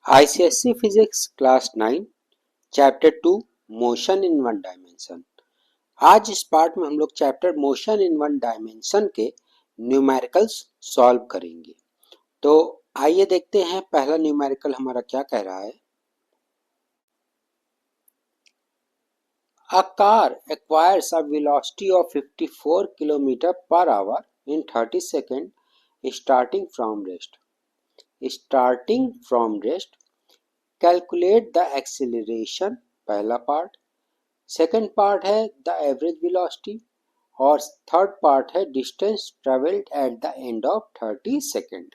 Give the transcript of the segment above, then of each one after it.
ICSE physics class 9 chapter 2 motion in one dimension. आज इस part में हम लोग chapter motion in one dimension के न्यूमेरिकल्स सॉल्व करेंगे। तो आइए देखते हैं पहला न्यूमेरिकल हमारा क्या कह रहा है। A car acquires a velocity of 54 km per hour in 30 seconds starting from rest. Starting from rest, calculate the acceleration, पहला पार्ट। सेकेंड पार्ट है द एवरेज वेलोसिटी और थर्ड पार्ट है distance travelled at the end of 30 second.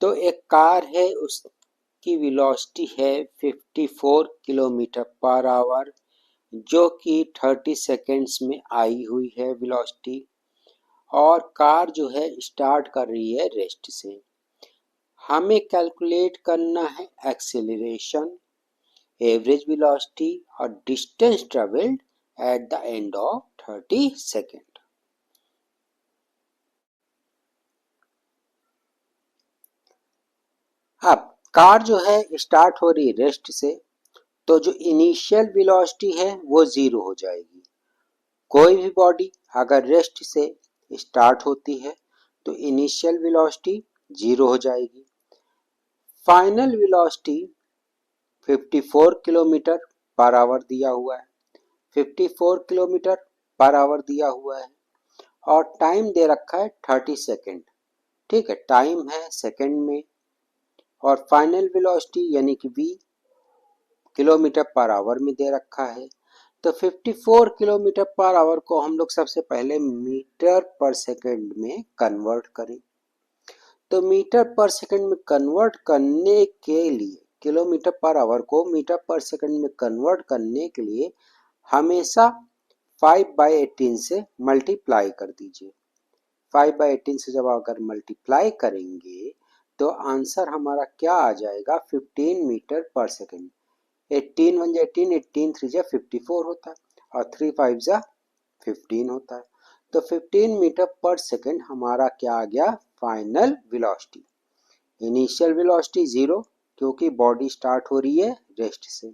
तो एक car है, उसकी velocity है 54 kilometre per hour जो कि 30 सेकेंड्स में आई हुई है वेलोसिटी, और कार जो है स्टार्ट कर रही है रेस्ट से। हमें कैलकुलेट करना है एक्सेलरेशन, एवरेज वेलोसिटी और distance travelled at the end of 30 second. अब कार जो है स्टार्ट हो रही है रेस्ट से, तो जो इनिशियल वेलोसिटी है वो जीरो हो जाएगी। कोई भी बॉडी अगर रेस्ट से स्टार्ट होती है तो इनिशियल वेलोसिटी जीरो हो जाएगी। Final velocity 54 kilometre per hour दिया हुआ है, 54 किलोमीटर पर आवर दिया हुआ है और टाइम दे रखा है 30 सेकेंड। ठीक है, टाइम है सेकेंड में और फाइनल वेलोसिटी यानी कि v किलोमीटर पर आवर में दे रखा है। तो 54 किलोमीटर पर आवर को हम लोग सबसे पहले मीटर पर सेकेंड में कन्वर्ट करें। तो मीटर पर सेकेंड में कन्वर्ट करने के लिए, किलोमीटर पर आवर को मीटर पर सेकेंड में कन्वर्ट करने के लिए हमेशा 5/18 से मल्टीप्लाई कर दीजिए। 5/18 से जब अगर मल्टीप्लाई करेंगे तो आंसर हमारा क्या आ जाएगा, 15 मीटर पर सेकेंड। 18 1 18, 18 3 54 होता है और 3 5 15 होता है। तो 15 मीटर पर सेकेंड हमारा क्या आ गया, final velocity. Initial velocity zero क्योंकि बॉडी स्टार्ट हो रही है रेस्ट से।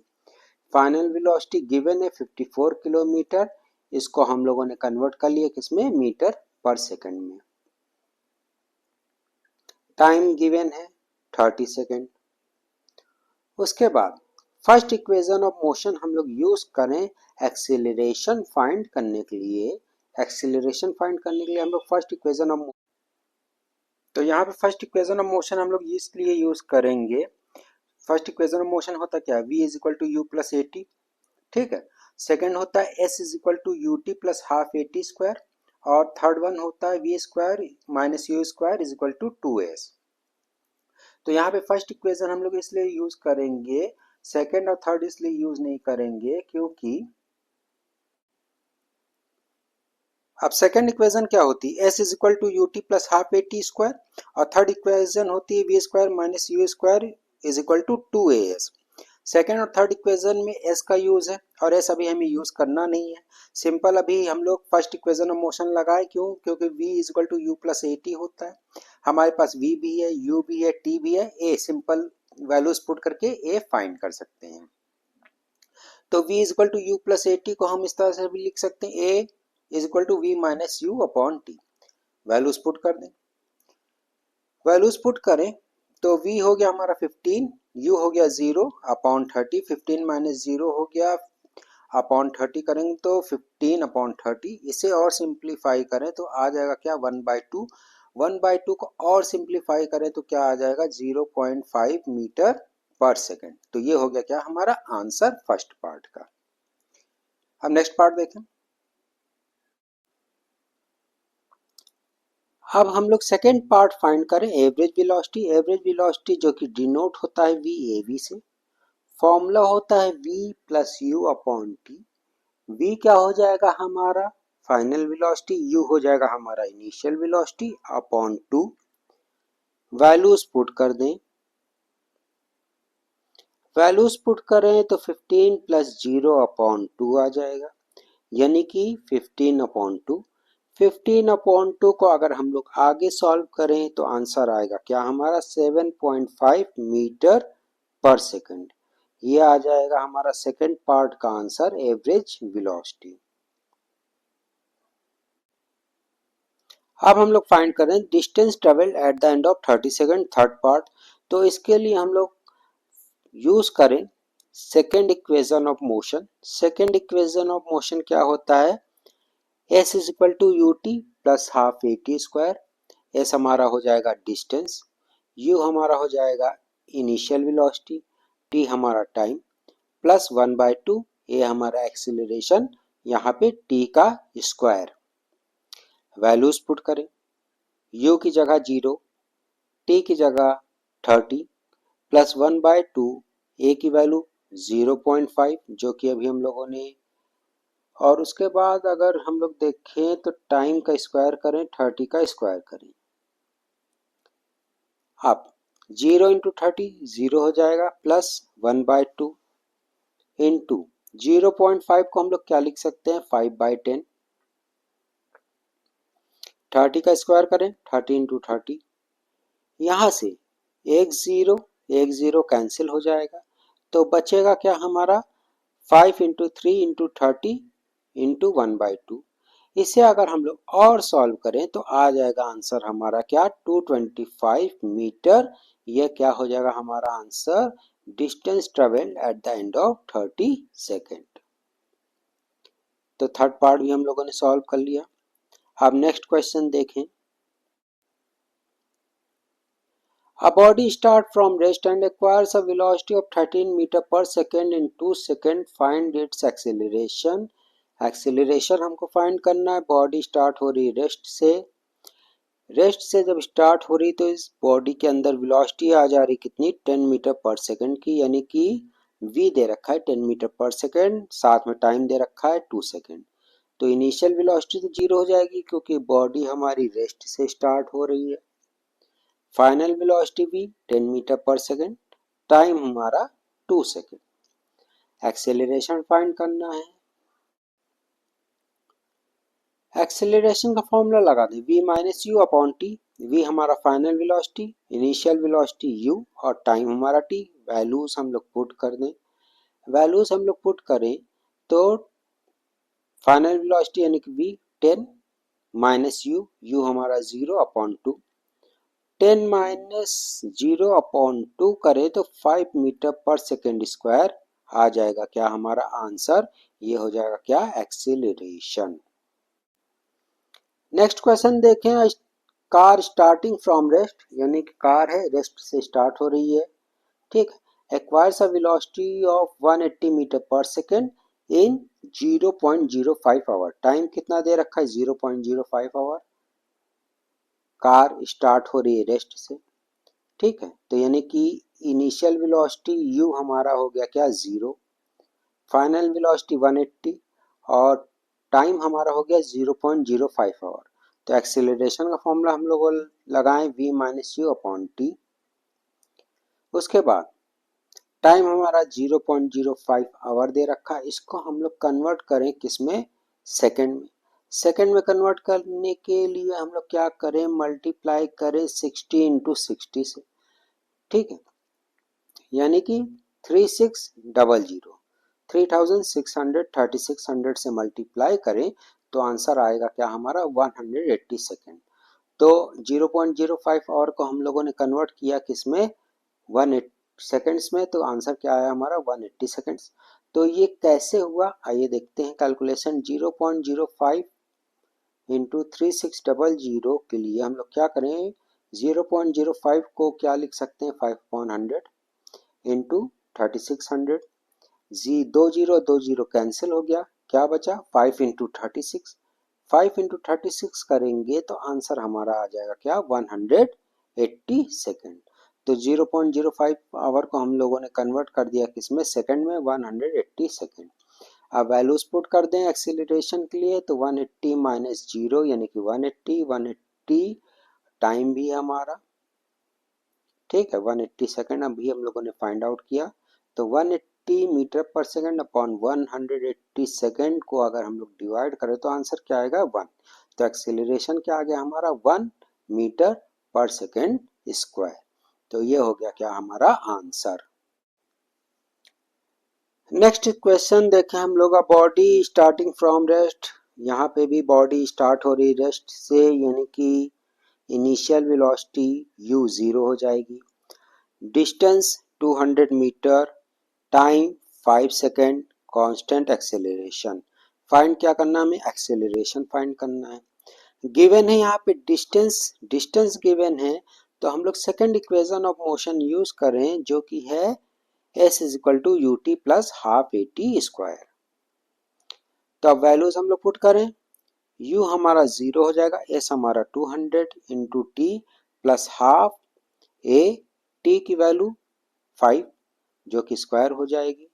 फाइनल वेलोसिटी गिवन है 54 किलोमीटर, इसको हम लोगों ने कन्वर्ट कर लिया किसमें, मीटर पर सेकेंड में। टाइम गिवन है 30 सेकेंड। उसके बाद फर्स्ट इक्वेशन ऑफ मोशन हम लोग यूज करें एक्सीलरेशन फाइंड करने के लिए। एक्सीलरेशन फाइंड करने के लिए हम लोग फर्स्ट इक्वेशन ऑफ, तो यहाँ पे फर्स्ट इक्वेशन ऑफ मोशन हम लोग इसलिए यूज करेंगे। फर्स्ट इक्वेशन ऑफ मोशन होता क्या है, v is equal to u plus a t. ठीक है, सेकेंड होता है s is equal to u t plus half a t square और थर्ड वन होता है v square minus u square is equal to 2s। तो यहाँ पे फर्स्ट इक्वेशन हम लोग इसलिए यूज करेंगे, सेकेंड और थर्ड इसलिए यूज नहीं करेंगे क्योंकि अब सेकेंड इक्वेशन क्या होती है, s is equal to u t plus half a t square और थर्ड इक्वेशन होती है v square minus u square is equal to 2as। Second और थर्ड इक्वेशन में s का यूज है और s अभी हमें यूज करना नहीं है। सिंपल अभी हम लोग फर्स्ट इक्वेशन ऑफ मोशन लगाए, क्यों, क्योंकि v is equal to u plus a t होता है। हमारे पास v भी है, u भी है, t भी है, a सिंपल वैल्यूज पुट करके a फाइंड कर सकते हैं। तो v is equal to u plus a t को हम इस तरह से भी लिख सकते हैं, a is equal to v minus u upon t. Values put कर दें, वैल्यूज पुट करें तो v हो गया हमारा 15, u हो गया 0 अपॉन 30, 15 माइनस 0 हो गया अपॉन 30 करेंगे तो 15 अपॉन 30। इसे और सिंप्लीफाई करें तो आ जाएगा क्या, 1/2। 1/2 को और सिंप्लीफाई करें तो क्या आ जाएगा, 0.5 मीटर पर सेकेंड। तो ये हो गया क्या हमारा आंसर फर्स्ट पार्ट का। अब नेक्स्ट पार्ट देखें। अब हम लोग सेकेंड पार्ट फाइंड करें एवरेज वेलोसिटी। एवरेज वेलोसिटी जो कि डिनोट होता है वी ए वी से। फॉर्मूला होता है v plus you upon T. v क्या हो जाएगा हमारा फाइनल वेलोसिटी, u हो जाएगा हमारा initial velocity upon 2। Values put कर दें, वैल्यूज पुट करें तो 15 प्लस 0 अपॉन 2 आ जाएगा, यानी कि 15 अपॉन 2। 15 अपॉन 2 को अगर हम लोग आगे सॉल्व करें तो आंसर आएगा क्या हमारा, 7.5 मीटर पर सेकंड। ये आ जाएगा हमारा सेकंड पार्ट का आंसर, एवरेज वेलोसिटी। अब हम लोग फाइंड करें distance travelled at the end of 30 second, third part. तो इसके लिए हम लोग यूज करें second equation of motion. Second equation of motion क्या होता है, s is equal to u t plus half a t square. S हमारा हो जाएगा डिस्टेंस, यू हमारा हो जाएगा इनिशियल वेलोसिटी, टी हमारा टाइम, प्लस 1/2 ए हमारा एक्सीलरेशन, यहाँ पे टी का स्क्वायर। वैल्यूज पुट करें, यू की जगह 0, टी की जगह 30, प्लस 1/2 ए की वैल्यू 0.5 जो कि अभी हम लोगों ने, और उसके बाद अगर हम लोग देखें तो टाइम का स्क्वायर करें, 30 का स्क्वायर करें। अब 0 इंटू 30 0 हो जाएगा, प्लस 1/2 इंटू 0.5 को हम लोग क्या लिख सकते हैं, 5/10। 30 का स्क्वायर करें, 30 इंटू 30, यहाँ से एक जीरो कैंसिल हो जाएगा, तो बचेगा क्या हमारा 5 इंटू 3 इंटू 30 इंटू 1/2। इसे अगर हम लोग और सॉल्व करें तो आ जाएगा आंसर हमारा क्या, 225 मीटर। यह क्या हो जाएगा हमारा answer, distance travelled at the end of 30 second. तो थर्ड पार्ट भी हम लोगों ने सॉल्व कर लिया। अब नेक्स्ट क्वेश्चन देखें। A body starts from rest and acquires a velocity of 13 meter per second in 2 seconds. Find its acceleration. Acceleration हमको फाइंड करना है। बॉडी स्टार्ट हो रही है रेस्ट से, रेस्ट से जब स्टार्ट हो रही तो इस बॉडी के अंदर वेलोसिटी आ जा रही कितनी, 10 मीटर पर सेकंड की, यानी कि v दे रखा है 10 मीटर पर सेकंड, साथ में टाइम दे रखा है 2 सेकंड। तो इनिशियल वेलोसिटी तो जीरो हो जाएगी क्योंकि बॉडी हमारी रेस्ट से स्टार्ट हो रही है। फाइनल वेलोसिटी भी 10 मीटर पर सेकंड, टाइम हमारा 2 सेकंड। एक्सेलरेशन फाइंड करना है। एक्सेलरेशन का फॉर्मूला लगा दें, v minus u upon T. v हमारा final velocity, initial velocity u और टाइम हमारा t। वैल्यूज हम लोग पुट कर दें, वैल्यूज हम लोग पुट करें तो फाइनल वेलोसिटी यानी कि v 10 माइनस u हमारा 0 अपॉन 2, 10 माइनस 0 अपॉन 2 करें तो 5 मीटर पर सेकेंड स्क्वायर आ जाएगा क्या हमारा आंसर, ये हो जाएगा क्या, एक्सीलरेशन। नेक्स्ट क्वेश्चन देखें। कार स्टार्टिंग फ्रॉम रेस्ट, यानी कि कार है रेस्ट से स्टार्ट हो रही है, ठीक है। Acquires a velocity of 180 meter per second in 0.05 hour. Time कितना दे रखा है, 0.05 आवर। कार स्टार्ट हो रही है रेस्ट से, ठीक है। तो यानी कि इनिशियल वेलोसिटी u हमारा हो गया क्या, 0, फाइनल वेलोसिटी 180 और टाइम हमारा हो गया 0.05 आवर। तो एक्सेलरेशन का फॉर्मूला हम लोग लगाएं v minus u upon T. उसके बाद टाइम हमारा 0.05 आवर दे रखा, इसको हम लोग कन्वर्ट करें किसमें, सेकंड में। सेकंड में कन्वर्ट करने के लिए हम लोग क्या करें, मल्टीप्लाई करें 60 इंटू 60 से, ठीक है। यानी कि 3600, 3600 से मल्टीप्लाई करें तो आंसर आएगा क्या हमारा, 180 सेकेंड। तो 0.05 आवर को हम लोगों ने कन्वर्ट किया किसमें, 180 सेकेंड्स में, तो आंसर क्या आया हमारा, 180 सेकेंड्स। तो ये कैसे हुआ, आइए देखते हैं कैलकुलेशन। 0.05 इंटू 3600 के लिए हम लोग क्या करें, 0.05 को क्या लिख सकते हैं, 5/100 इंटू 3600। दो जीरो कैंसिल हो गया, क्या बचा, 5 इंटू 36। 5 इंटू 36 करेंगे तो आंसर हमारा आ जाएगा क्या, 180 सेकेंड। तो 0.05 आवर को हम लोगों ने कन्वर्ट कर दिया किसमें, सेकंड में, 180 सेकेंड। अब वैल्यूज पुट कर दें एक्सीलरेशन के लिए, तो 180 माइनस 0 यानी कि 180 टाइम भी है हमारा, ठीक है, 180 सेकेंड अभी हम लोगों ने फाइंड आउट किया। तो 180 meter per second upon 180 second को अगर हम लोग डिवाइड करें तो आंसर क्या आएगा, 1। तो एक्सीलरेशन क्या आ गया हमारा, 1 मीटर पर सेकेंड स्क्वायर। तो ये हो गया क्या हमारा आंसर। नेक्स्ट क्वेश्चन देखें हम लोग, बॉडी स्टार्टिंग फ्रॉम रेस्ट। यहाँ पे भी बॉडी स्टार्ट हो रही रेस्ट से, यानी कि इनिशियल वेलोसिटी u 0 हो जाएगी। Distance 200 meter, time 5 second, constant acceleration. Find क्या करना है हमें, एक्सेलरेशन फाइंड करना है। गिवन है यहाँ पे डिस्टेंस, डिस्टेंस गिवन है, तो हम लोग second equation of motion use करें जो कि है s is equal to u t plus half a t square. तो अब वैल्यूज हम लोग पुट करें, u हमारा 0 हो जाएगा, s हमारा 200 into T plus half a, T की वैल्यू 5 जो कि स्क्वायर हो जाएगी।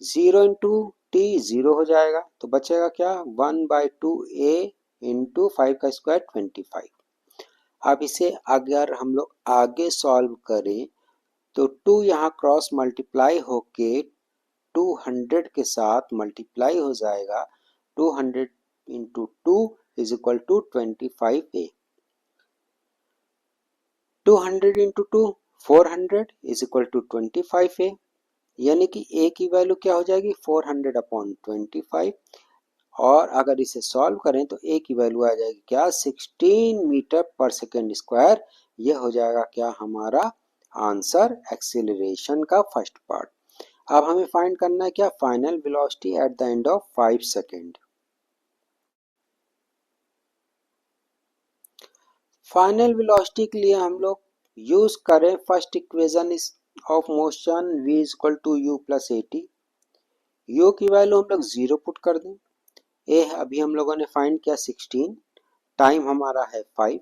0 इंटू टी 0 हो जाएगा, तो बचेगा क्या, 1/2 ए इंटू 5 का स्क्वायर 25। अब इसे अगर हम लोग आगे सॉल्व करें तो 2 यहाँ क्रॉस मल्टीप्लाई होके 200 के साथ मल्टीप्लाई हो जाएगा। 200 into 2 is equal to 25 a. 200 into 2 400 is equal to 25 a, यानी कि ए की वैल्यू क्या हो जाएगी 400 अपॉन 25। और अगर इसे सॉल्व करें तो ए की वैल्यू आ जाएगी क्या, 16 मीटर पर सेकेंड स्क्वायर। यह हो जाएगा क्या हमारा आंसर, एक्सीलरेशन का फर्स्ट पार्ट। अब हमें फाइंड करना है क्या, final velocity at the end of 5 second. Final velocity के लिए हम लोग यूज करें first equation of motion v is equal to u plus a t. U की वैल्यू हम लोग 0 पुट कर दें, ए अभी हम लोगों ने फाइंड किया 16, टाइम हमारा है 5,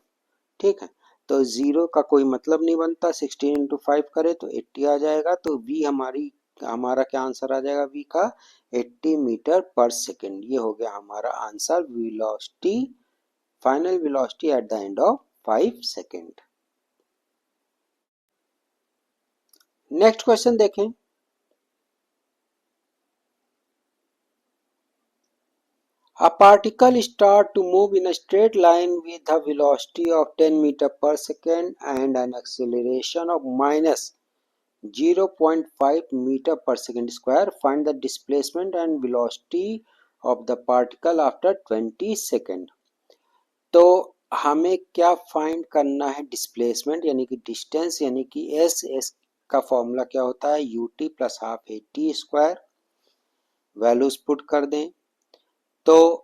ठीक है। तो 0 का कोई मतलब नहीं बनता, 16 इंटू 5 करे तो 80 आ जाएगा। तो v हमारा क्या आंसर आ जाएगा, v का 80 मीटर पर सेकेंड। ये हो गया हमारा answer, velocity, final velocity at the end of 5 second. Next question देखें, a particle start to move in a straight line with a velocity of 10 meter per second and an acceleration of minus 0.5 meter per second square. Find the displacement and velocity of the particle after 20 second. तो हमें क्या find करना है, displacement यानी कि distance, यानी कि S का फॉर्मूला क्या होता है, you t plus half a t square. Values put कर दें तो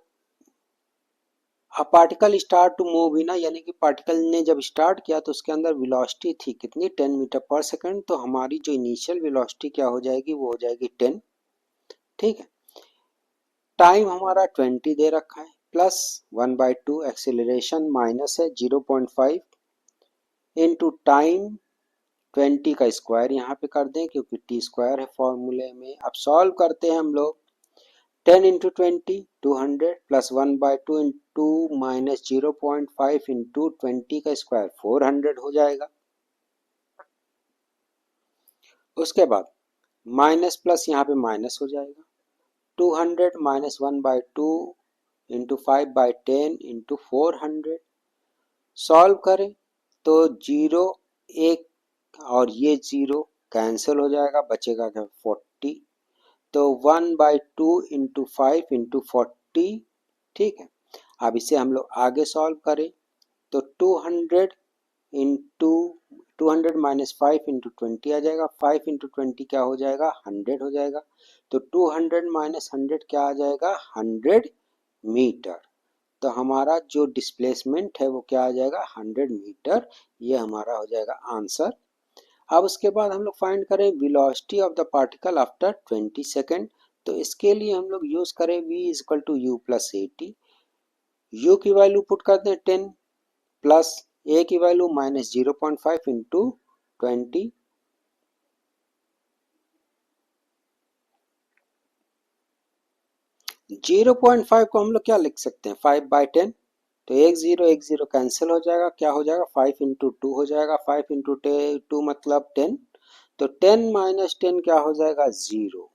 पार्टिकल स्टार्ट टू मूव ना, यानी कि पार्टिकल ने जब स्टार्ट किया तो उसके अंदर वेलोसिटी थी कितनी, 10 मीटर पर सेकंड। तो हमारी जो इनिशियल वेलोसिटी क्या हो जाएगी, वो हो जाएगी 10, ठीक है। टाइम हमारा 20 दे रखा है, प्लस 1/2, एक्सेलरेशन माइनस है 0.5 इंटू टाइम 20 का स्क्वायर यहाँ पे कर दें क्योंकि टी स्क्वायर है फॉर्मूले में। अब सॉल्व करते हैं हम लोग, 10 into 20 200 plus 1/2 into minus 0.5 into 20 का स्क्वायर 400 हो जाएगा। उसके बाद माइनस प्लस यहाँ पे माइनस हो जाएगा, 200 माइनस 1/2 इंटू 5/10 इंटू 400। सॉल्व करें तो 0 एक और ये 0 कैंसिल हो जाएगा, बचेगा क्या 40। तो 1/2 इंटू 5 इंटू 40, ठीक है। अब इसे हम लोग आगे सॉल्व करें तो 200 इंटू 200 माइनस 5 इंटू 20 आ जाएगा, 5 इंटू 20 क्या हो जाएगा 100 हो जाएगा। तो 200 माइनस 100 क्या आ जाएगा 100 मीटर। तो हमारा जो डिस्प्लेसमेंट है वो क्या आ जाएगा 100 मीटर। ये हमारा हो जाएगा आंसर। अब उसके बाद हम लोग फाइंड करें velocity of the particle after 20 second. तो इसके लिए हम लोग यूज करें v is equal to u plus a t. U की वैल्यू पुट करते हैं 10 प्लस ए की वैल्यू माइनस 0.5 इंटू 20। 0.5 को हम लोग क्या लिख सकते हैं 5/10। तो एक जीरो कैंसिल हो जाएगा, क्या हो जाएगा 5 इंटू 2 हो जाएगा, 5 इंटू 2 मतलब 10। तो 10 माइनस 10 क्या हो जाएगा 0।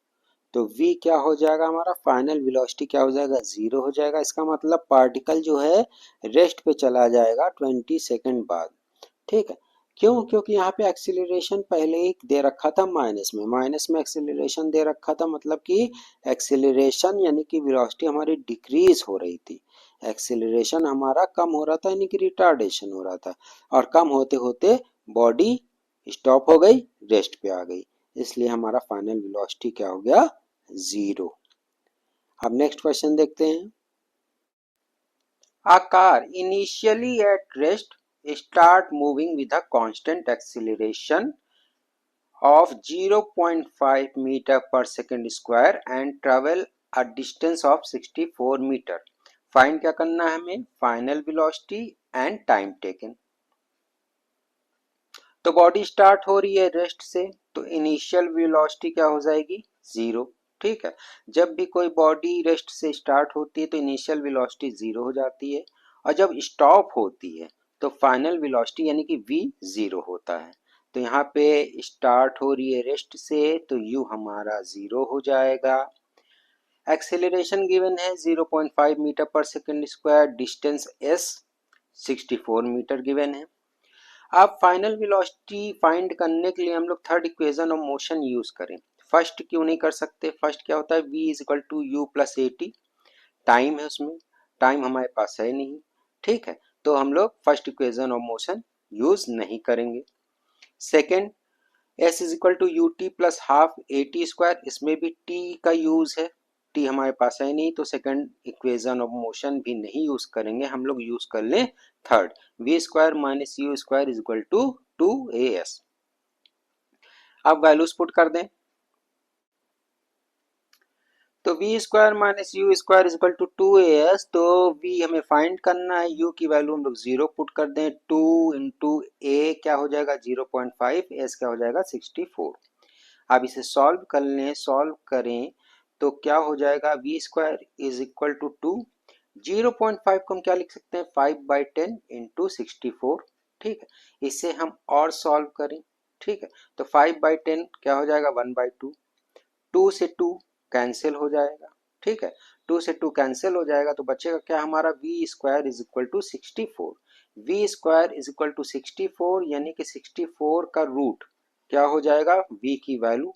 तो v क्या हो जाएगा हमारा, फाइनल वेलोसिटी क्या हो जाएगा 0 हो जाएगा। इसका मतलब पार्टिकल जो है रेस्ट पे चला जाएगा 20 सेकेंड बाद, ठीक है। क्यों? क्योंकि यहाँ पे एक्सीलरेशन पहले ही दे रखा था माइनस में एक्सीलरेशन दे रखा था, मतलब कि एक्सीलरेशन यानी कि वेलोसिटी हमारी डिक्रीज हो रही थी, एक्सीलरेशन हमारा कम हो रहा था यानी कि रिटार्डेशन हो रहा था, और कम होते होते बॉडी स्टॉप हो गई, रेस्ट पे आ गई, इसलिए हमारा फाइनल वेलोसिटी क्या हो गया? जीरो। अब नेक्स्ट क्वेश्चन देखते हैं। A car initially at rest start moving with a constant acceleration of 0.5 meter per second square and travel a distance of 64 meter. Find क्या करना है हमें? Final velocity and time taken. तो body start हो रही है रेस्ट से, तो इनिशियल वेलोसिटी क्या हो जाएगी? जीरो। ठीक है, जब भी कोई बॉडी रेस्ट से स्टार्ट होती है तो इनिशियल वेलोसिटी जीरो हो जाती है, और जब स्टॉप होती है तो फाइनल वेलोसिटी यानी कि v जीरो होता है। तो यहाँ पे स्टार्ट हो रही है रेस्ट से, तो u हमारा जीरो हो जाएगा। एक्सेलरेशन गिवन है 0.5 meter per second square, distance s 64 meter given है। अब फाइनल वेलोसिटी फाइंड करने के लिए हम लोग third equation of motion use करें। फर्स्ट क्यों नहीं कर सकते? फर्स्ट क्या होता है? v is equal to u plus a t, time है उसमें, टाइम हमारे पास है नहीं, ठीक है, तो हम लोग first equation of motion use नहीं करेंगे। Second, s is equal to u t plus half a t square, इसमें भी t का यूज है, t हमारे पास है नहीं, तो सेकंड इक्वेशन ऑफ मोशन भी नहीं यूज करेंगे, हम लोग यूज कर लें third, v square minus u square is equal to 2as। अब वैल्यूज पुट कर दें, तो v square minus u square is equal to 2as, तो v हमें फाइंड करना है, u की वैल्यू हम लोग जीरो पुट कर दें, 2 इंटू ए क्या हो जाएगा? 0.5, s क्या हो जाएगा? 64। अब इसे सॉल्व कर लें, सॉल्व करें तो क्या हो जाएगा? V square is equal to 2, 0.5 को हम क्या लिख सकते हैं? 5/10 इंटू 64। ठीक है, इसे हम और सॉल्व करें, ठीक है, तो 5/10 क्या हो जाएगा? 1/2, 2 से 2 कैंसिल हो जाएगा, ठीक है, 2 से 2 कैंसिल हो जाएगा, तो बचेगा क्या हमारा? V square is equal to 64। V square is equal to 64 यानी कि 64 का रूट क्या हो जाएगा? v की वैल्यू,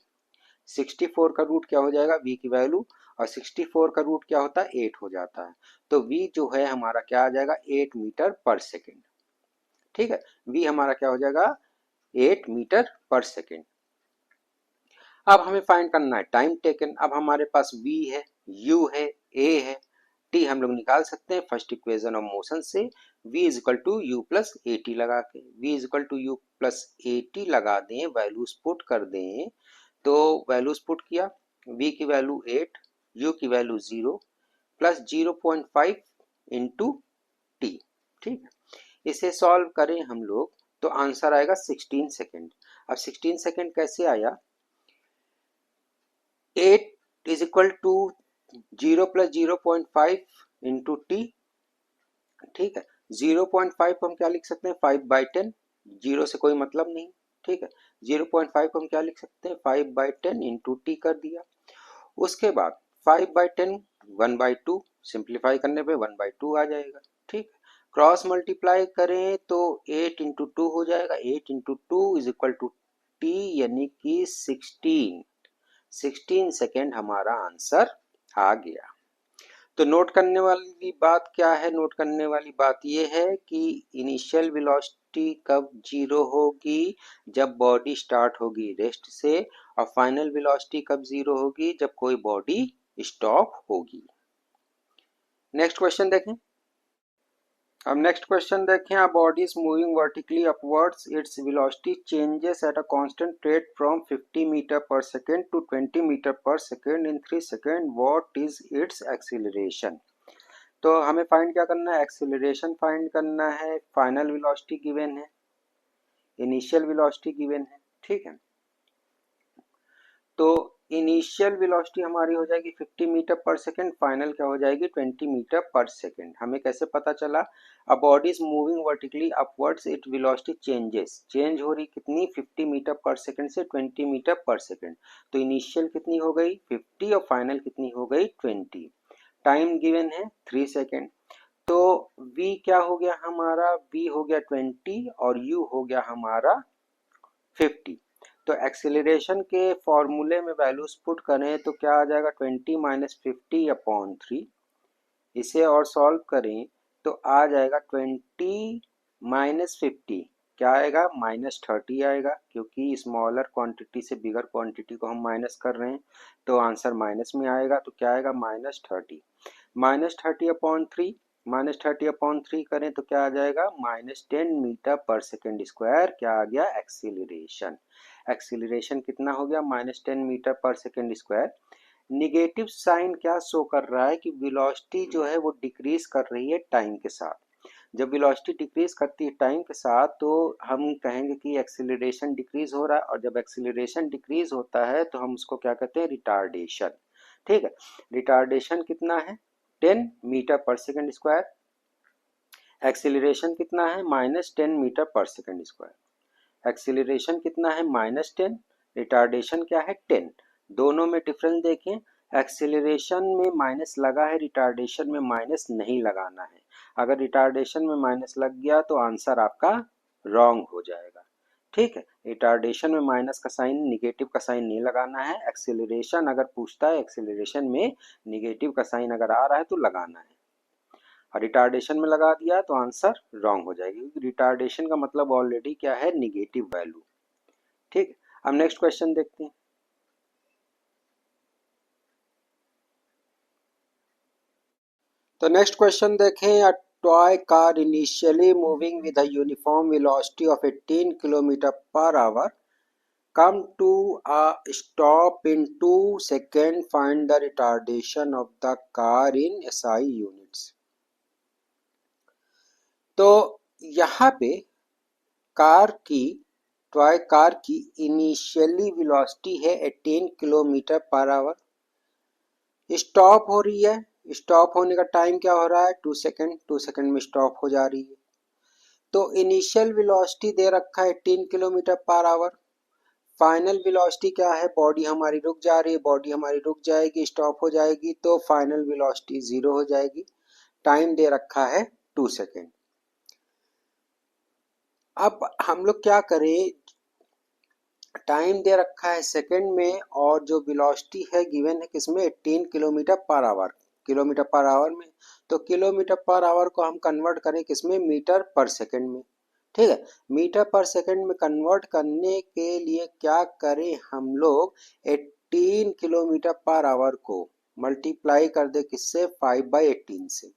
64 का रूट क्या हो जाएगा? v की वैल्यू, और 64 का रूट क्या होता है? 8 हो जाता है, तो v जो है हमारा क्या आ जाएगा? 8 मीटर पर सेकेंड। ठीक है, v हमारा क्या हो जाएगा? 8 मीटर पर सेकेंड। अब हमें फाइंड करना है टाइम टेकन। अब हमारे पास v है, u है, a है, t हम लोग निकाल सकते हैं फर्स्ट इक्वेशन ऑफ मोशन से, v is equal to u plus a t लगा के, v is equal to u plus a t लगा दें, वैल्यूज पुट कर दें, तो वैल्यूज पुट किया, v की वैल्यू 8, u की वैल्यू 0 प्लस 0.5 इंटू टी। ठीक है, इसे सॉल्व करें हम लोग तो आंसर आएगा 16 सेकेंड। अब 16 सेकेंड कैसे आया? 8 is equal to 0 plus 0.5 into t, ठीक है, 0.5 को हम क्या लिख सकते हैं? 5/10, जीरो से कोई मतलब नहीं, ठीक है, 0.5 को हम क्या लिख सकते हैं? 5/10 इंटू टी कर दिया। उसके बाद 5/10 1/2, सिंप्लीफाई करने पे 1/2 आ जाएगा, ठीक, क्रॉस मल्टीप्लाई करें तो 8 इंटू टू हो जाएगा, 8 into two is equal to t यानी कि 16 सेकेंड हमारा आंसर आ गया। तो नोट करने वाली बात क्या है? नोट करने वाली बात यह है कि इनिशियल वेलोसिटी कब जीरो होगी? जब बॉडी स्टार्ट होगी रेस्ट से, और फाइनल वेलोसिटी कब जीरो होगी? जब कोई बॉडी स्टॉप होगी। नेक्स्ट क्वेश्चन देखें। अब नेक्स्ट क्वेश्चन देखें, a body is moving vertically upwards, it's velocity changes at a constant rate from 50 meter per second to 20 meter per second in 3 second, what is it's acceleration? तो हमें find क्या करना है? Acceleration find करना है, final velocity given है, initial velocity given है, ठीक है, तो इनिशियल वेलोसिटी हमारी हो जाएगी 50 मीटर पर सेकेंड, फाइनल क्या हो जाएगी? 20 मीटर पर सेकेंड। हमें कैसे पता चला? अ body is moving vertically upwards, it velocity changes, change हो रही कितनी? 50 मीटर पर सेकेंड से 20 मीटर पर सेकेंड, तो इनिशियल कितनी हो गई? 50, और फाइनल कितनी हो गई? 20। टाइम गिवन है 3 सेकेंड, तो v क्या हो गया हमारा, v हो गया 20 और u हो गया हमारा 50। तो एक्सेलरेशन के फॉर्मूले में वैल्यूज पुट करें तो क्या आ जाएगा 20 माइनस 50/3। इसे और सॉल्व करें तो आ जाएगा 20 माइनस 50, क्या आएगा -30 आएगा, क्योंकि स्मॉलर क्वांटिटी से बिगर क्वांटिटी को हम माइनस कर रहे हैं तो आंसर माइनस में आएगा। तो क्या आएगा -30, -30/3, -30/3 करें तो क्या आ जाएगा -10 मीटर पर सेकेंड स्क्वायर। क्या आ गया एक्सीलरेशन, एक्सीलरेशन कितना हो गया -10 metre per second square. Negative sign क्या शो कर रहा है कि वेलोसिटी जो है वो डिक्रीज कर रही है टाइम के साथ। जब वेलोसिटी डिक्रीज करती है टाइम के साथ तो हम कहेंगे कि एक्सीलरेशन डिक्रीज हो रहा है, और जब एक्सीलरेशन डिक्रीज होता है तो हम उसको क्या कहते हैं, रिटार्डेशन। ठीक है, रिटार्डेशन कितना है 10 metre per second square, acceleration कितना है -10 metre per second square. Acceleration कितना है -10, रिटार्डेशन क्या है 10। दोनों में डिफरेंस देखें, एक्सीलरेशन में माइनस लगा है, रिटार्डेशन में माइनस नहीं लगाना है। अगर रिटार्डेशन में माइनस लग गया तो आंसर आपका रॉन्ग हो जाएगा। ठीक है, रिटार्डेशन में माइनस का साइन, निगेटिव का साइन नहीं लगाना है। एक्सीलरेशन अगर पूछता है, एक्सीलरेशन में निगेटिव का साइन अगर आ रहा है तो लगाना है, और रिटार्डेशन में लगा दिया तो आंसर रॉन्ग हो जाएगी, क्योंकि रिटार्डेशन का मतलब ऑलरेडी क्या है, निगेटिव वैल्यू। ठीक है, अब नेक्स्ट क्वेश्चन देखते हैं। तो नेक्स्ट क्वेश्चन देखें, a toy car initially moving with a uniform velocity of 18 kilometre per hour come to a stop in 2 seconds, find the retardation of the car in SI units। तो यहाँ पे toy car की initially velocity है 18 kilometre per hour, stop हो रही है, stop होने का टाइम क्या हो रहा है 2 सेकंड, 2 सेकंड में स्टॉप हो जा रही है। तो इनिशियल वेलोसिटी दे रखा है 18 kilometre per hour, final velocity क्या है, बॉडी हमारी रुक जा रही है, बॉडी हमारी रुक जाएगी, स्टॉप हो जाएगी, तो फाइनल वेलोसिटी 0 हो जाएगी। टाइम दे रखा है 2 सेकंड। अब हम लोग क्या करें, टाइम दे रखा है सेकंड में और जो वेलोसिटी है गिवन है किसमें 18 kilometre per hour, kilometre per hour में। तो किलोमीटर पर आवर को हम कन्वर्ट करें किसमें, मीटर पर सेकंड में। ठीक है, मीटर पर सेकंड में कन्वर्ट करने के लिए क्या करें हम लोग, 18 किलोमीटर पर आवर को मल्टीप्लाई कर दे किससे, 5/18 से।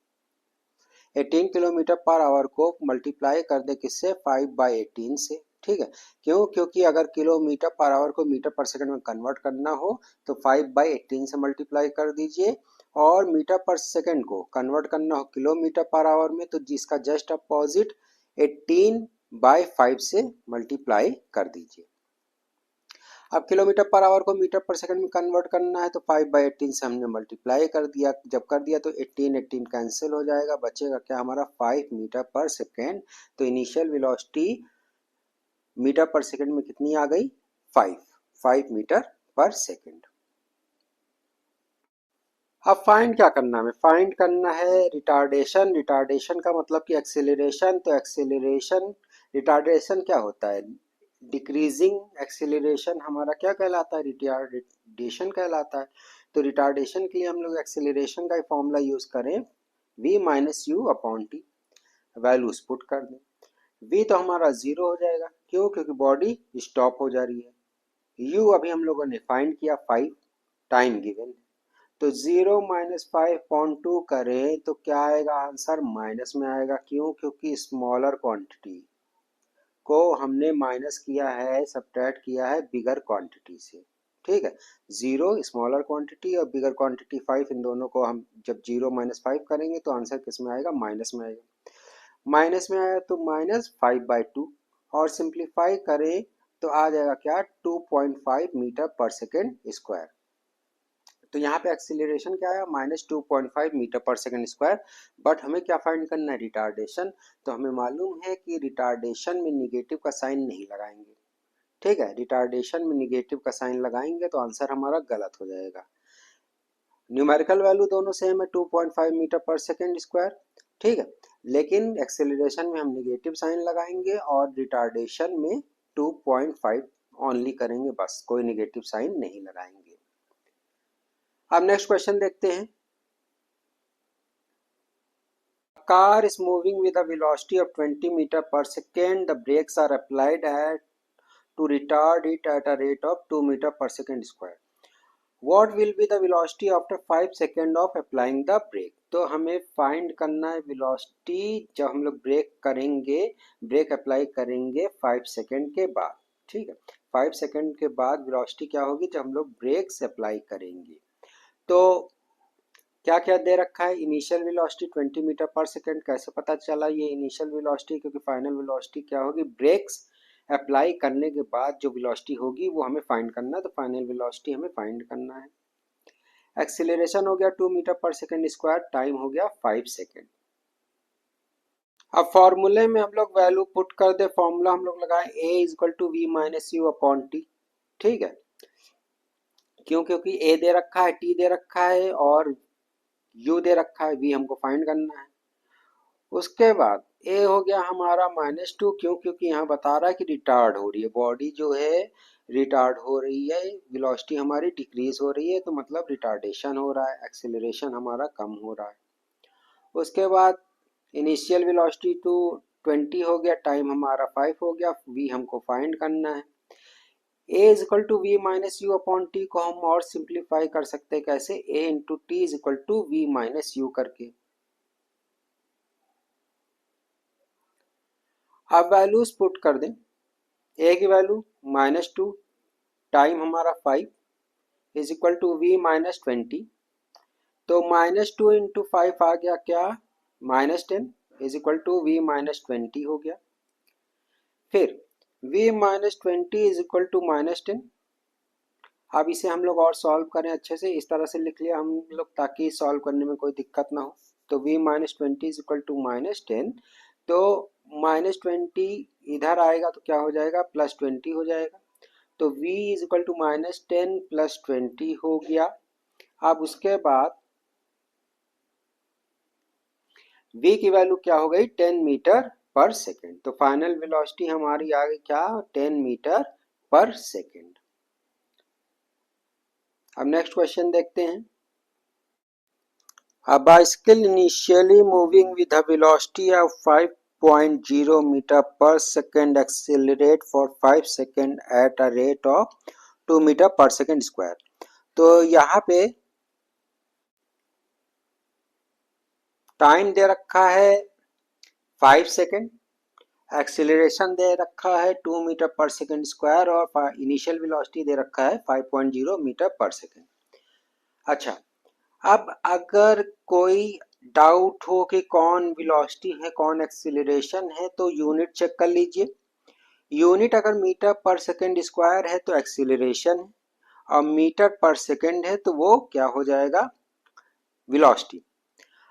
18 किलोमीटर पर आवर को मल्टीप्लाई कर दे किससे, 5/18 से। ठीक है, क्यों, क्योंकि अगर किलोमीटर पर आवर को मीटर पर सेकंड में कन्वर्ट करना हो तो 5/18 से मल्टीप्लाई कर दीजिए, और मीटर पर सेकंड को कन्वर्ट करना हो किलोमीटर पर आवर में तो जिसका जस्ट अपोजिट 18/5 से मल्टीप्लाई कर दीजिए। अब किलोमीटर पर आवर को मीटर पर सेकंड में कन्वर्ट करना है तो 5/18 से हमने मल्टीप्लाई कर दिया, जब कर दिया तो 18 कैंसिल हो जाएगा, बचेगा क्या हमारा 5 मीटर पर सेकंड। तो इनिशियल वेलोसिटी मीटर पर सेकंड में कितनी आ गई, 5 मीटर पर सेकंड। अब फाइंड क्या करना है, फाइंड करना है रिटार्डेशन। रिटार्डेशन का मतलब कि एक्सेलरेशन, तो एक्सेलरेशन, रिटार्डेशन क्या होता है, डिक्रीजिंग एक्सेलरेशन हमारा क्या कहलाता है, रिटार्डेशन कहलाता है। तो रिटार्डेशन के लिए हम लोग एक्सेलरेशन का फॉर्मूला यूज करें, v-u/t, वैल्यूज पुट कर दें। v तो हमारा 0 हो जाएगा, क्यों, क्योंकि बॉडी स्टॉप हो जा रही है। u अभी हम लोगों ने फाइंड किया 5, टाइम गिवन, तो 0 - 5/2 करें तो क्या आएगा आंसर, माइनस में आएगा। क्यों, क्योंकि स्मॉलर क्वांटिटी को हमने माइनस किया है, सब्ट्रैक्ट किया है बिगर क्वांटिटी से। ठीक है, 0 स्मॉलर क्वांटिटी और बिगर क्वांटिटी 5, इन दोनों को हम जब 0 - 5 करेंगे तो आंसर किस में आएगा, माइनस में आएगा। माइनस में आया तो -5/2, और सिंप्लीफाई करें तो आ जाएगा क्या, 2.5 मीटर पर सेकेंड स्क्वायर। तो यहाँ पे एक्सीलरेशन क्या आया, -2.5 मीटर पर सेकंड स्क्वायर। बट हमें क्या फाइंड करना है, रिटार्डेशन। तो हमें मालूम है कि रिटार्डेशन में निगेटिव का साइन नहीं लगाएंगे। ठीक है, रिटार्डेशन में निगेटिव का साइन लगाएंगे तो आंसर हमारा गलत हो जाएगा। न्यूमेरिकल वैल्यू दोनों सेम है, 2.5 मीटर पर सेकेंड स्क्वायर। ठीक है, लेकिन एक्सेलरेशन में हम नेगेटिव साइन लगाएंगे और रिटार्डेशन में 2.5 ओनली करेंगे, बस कोई नेगेटिव साइन नहीं लगाएंगे। अब नेक्स्ट क्वेश्चन देखते हैं। car is moving with a velocity of 20 meter per second. The brakes are applied to retard it at a rate of 2 meter per second square. What will be the velocity after 5 seconds of applying the brake? तो हमें find करना है velocity जब हम लोग break करेंगे, break apply करेंगे 5 second के बाद। ठीक है, 5 सेकेंड के बाद वेलोसिटी क्या होगी जब हम लोग ब्रेक्स अप्लाई करेंगे। तो क्या क्या दे रखा है, initial velocity 20 meter per second. कैसे पता चला ये इनिशियल वेलोसिटी, क्योंकि फाइनल वेलोसिटी क्या होगी, ब्रेक्स अप्लाई करने के बाद जो वेलोसिटी होगी वो हमें फाइंड करना है, तो फाइनल वेलोसिटी हमें फाइंड करना है। एक्सीलरेशन हो गया 2 metre per second square, time हो गया 5 सेकेंड। अब फॉर्मूले में हम लोग वैल्यू पुट कर दे, फॉर्मूला हम लोग लगाए a equal to v minus u upon t. ठीक है, क्यों, क्योंकि a दे रखा है, t दे रखा है और u दे रखा है, v हमको फाइंड करना है। उसके बाद a हो गया हमारा -2, क्यों, क्योंकि यहाँ बता रहा है कि रिटार्ड हो रही है बॉडी, जो है रिटार्ड हो रही है, वेलोसिटी हमारी डिक्रीज हो रही है, तो मतलब रिटार्डेशन हो रहा है, एक्सेलरेशन हमारा कम हो रहा है। उसके बाद इनिशियल वेलोसिटी टू 20 हो गया, टाइम हमारा 5 हो गया, v हमको फाइंड करना है। a is equal to v minus u upon t को हम और सिंप्लीफाई कर सकते हैं, कैसे, a into t is equal to v minus u करके। अब वैल्यूज पुट कर दें, a की वैल्यू -2, टाइम हमारा 5 is equal to v minus 20, तो -2 इंटू 5 आ गया क्या, -10 is equal to v minus 20 हो गया। फिर v minus 20 is equal to -10। अब इसे हम लोग और सॉल्व करें अच्छे से, इस तरह से लिख लिया हम लोग ताकि सॉल्व करने में कोई दिक्कत ना हो। तो v minus 20 is equal to -10, तो -20 इधर आएगा तो क्या हो जाएगा, +20 हो जाएगा। तो v is equal to -10 plus 20 हो गया। अब उसके बाद v की वैल्यू क्या हो गई, 10 मीटर पर सेकेंड, तो फाइनल वेलोसिटी हमारी आ गई क्या, 10 मीटर पर सेकेंड। अब नेक्स्ट क्वेश्चन देखते हैं। A bicycle initially moving with a velocity of 5.0 meter per second accelerate for 5 seconds at a rate of 2 meter per second square। तो यहाँ पे टाइम दे रखा है 5 सेकेंड, एक्सीलरेशन दे रखा है 2 मीटर पर सेकेंड स्क्वायर और इनिशियल वेलोसिटी दे रखा है 5.0 मीटर पर सेकेंड। अच्छा, अब अगर कोई डाउट हो कि कौन वेलोसिटी है कौन एक्सीलरेशन है, तो यूनिट चेक कर लीजिए। यूनिट अगर मीटर पर सेकेंड स्क्वायर है तो एक्सीलरेशन है, और मीटर पर सेकेंड है तो वो क्या हो जाएगा, वेलोसिटी।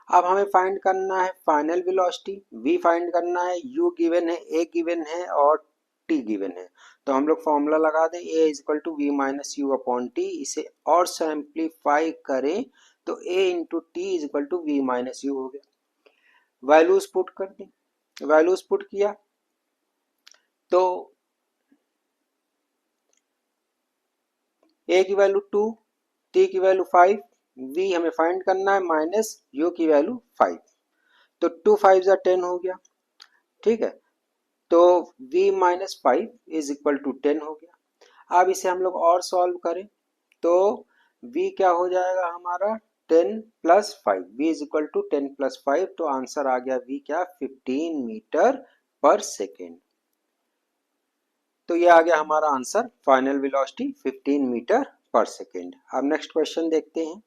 अब हमें फाइंड करना है फाइनल वेलोसिटी, v फाइंड करना है, u गिवन है, a गिवन है और t गिवन है। तो हम लोग फॉर्मूला लगा दें, a is equal to v minus u upon t. इसे और सिंप्लीफाई करें तो a into t is equal to v minus u हो गया। वैल्यूज पुट कर दी, वैल्यूज पुट किया तो a की वैल्यू 2, t की वैल्यू 5, v हमें फाइंड करना है माइनस u की वैल्यू 5, तो 2 5 10 हो गया। ठीक है, तो v minus 5 is equal to 10 हो गया। अब इसे हम लोग और सॉल्व करें तो v क्या हो जाएगा हमारा 10 plus 5, v is equal to 10 plus 5, तो आंसर आ गया v क्या, 15 मीटर पर सेकेंड। तो ये आ गया हमारा answer, final velocity 15 metre per second. अब नेक्स्ट क्वेश्चन देखते हैं।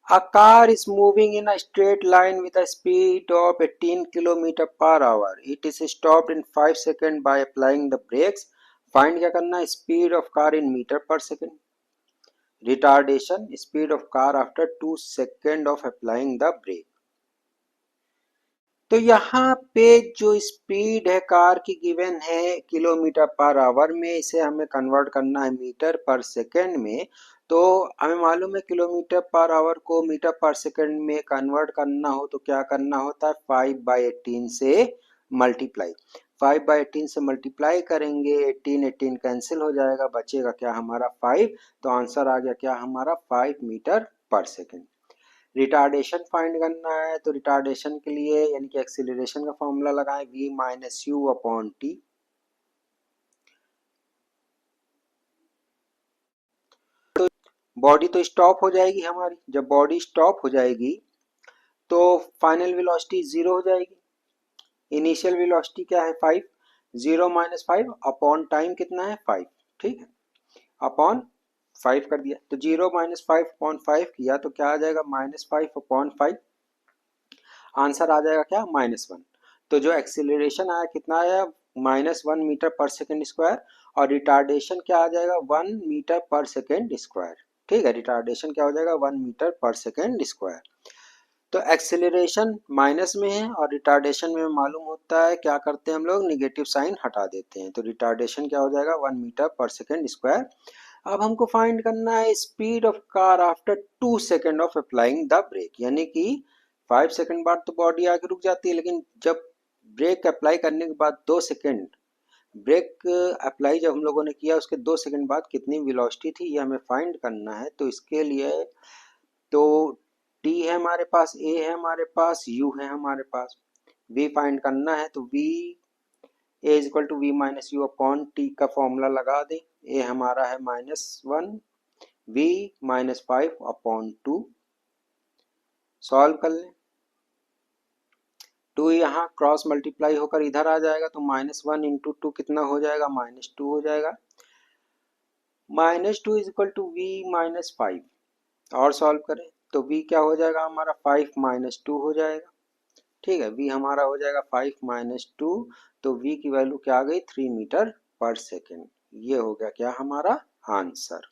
A car is moving in a straight line with a speed of 18 km per hour. It is stopped in 5 seconds by applying the brakes. Find क्या करना है, speed of car in meter per second. Retardation, speed of car after 2 seconds of applying the brake. तो यहाँ पे जो speed है car की given है किलोमीटर पर आवर में, इसे हमें कन्वर्ट करना है मीटर पर सेकेंड में। तो हमें मालूम है किलोमीटर पर आवर को मीटर पर सेकंड में कन्वर्ट करना हो तो क्या करना होता है, 5/18 से मल्टीप्लाई। 5/18 से मल्टीप्लाई करेंगे, 18 कैंसिल हो जाएगा, बचेगा क्या हमारा 5। तो आंसर आ गया क्या हमारा 5 मीटर पर सेकंड। रिटार्डेशन फाइंड करना है तो रिटार्डेशन के लिए यानी कि एक्सीलरेशन का फॉर्मूला लगाएं, v minus u upon T. Body तो स्टॉप हो जाएगी हमारी, जब बॉडी स्टॉप हो जाएगी तो फाइनल वेलोसिटी जीरो हो जाएगी। इनिशियल वेलोसिटी क्या है 5, 0 माइनस 5 अपॉन टाइम कितना है 5, ठीक है, अपॉन 5 कर दिया। तो 0 माइनस 5 अपॉन 5 किया तो क्या आ जाएगा -5 अपॉन 5, आंसर आ जाएगा क्या -1। तो जो एक्सीलरेशन आया कितना आया -1 मीटर पर सेकेंड स्क्वायर, और रिटार्डेशन क्या आ जाएगा 1 मीटर पर सेकेंड स्क्वायर, ठीक है, रिटार्डेशन क्या हो जाएगा 1 मीटर पर सेकेंड स्क्वायर। तो एक्सेलरेशन माइनस में है और रिटार्डेशन में मालूम होता है क्या करते हैं हम लोग, निगेटिव साइन हटा देते हैं। तो रिटार्डेशन क्या हो जाएगा 1 मीटर पर सेकेंड स्क्वायर। अब हमको फाइंड करना है speed of car after 2 second of applying the brake, यानी कि 5 सेकेंड बाद तो बॉडी आके रुक जाती है, लेकिन जब ब्रेक अप्लाई करने के बाद 2 सेकेंड, ब्रेक अप्लाई जब हम लोगों ने किया उसके 2 सेकेंड बाद कितनी वेलोसिटी थी ये हमें फाइंड करना है। तो इसके लिए तो टी है हमारे पास, ए है हमारे पास, यू है हमारे पास, वी फाइंड करना है तो v a is equal to v minus u upon t का फॉर्मूला लगा दे। ए हमारा है -1, वी -5 अपॉन 2, सॉल्व कर लें। 2 यहाँ क्रॉस मल्टीप्लाई होकर इधर आ जाएगा तो -1 इंटू 2 कितना हो जाएगा -2 हो जाएगा। -2 इज इक्वल टू वी -5 और सॉल्व करें तो v क्या हो जाएगा हमारा 5 - 2 हो जाएगा, ठीक है, v हमारा हो जाएगा 5 - 2। तो v की वैल्यू क्या आ गई 3 मीटर पर सेकेंड। ये हो गया क्या हमारा आंसर।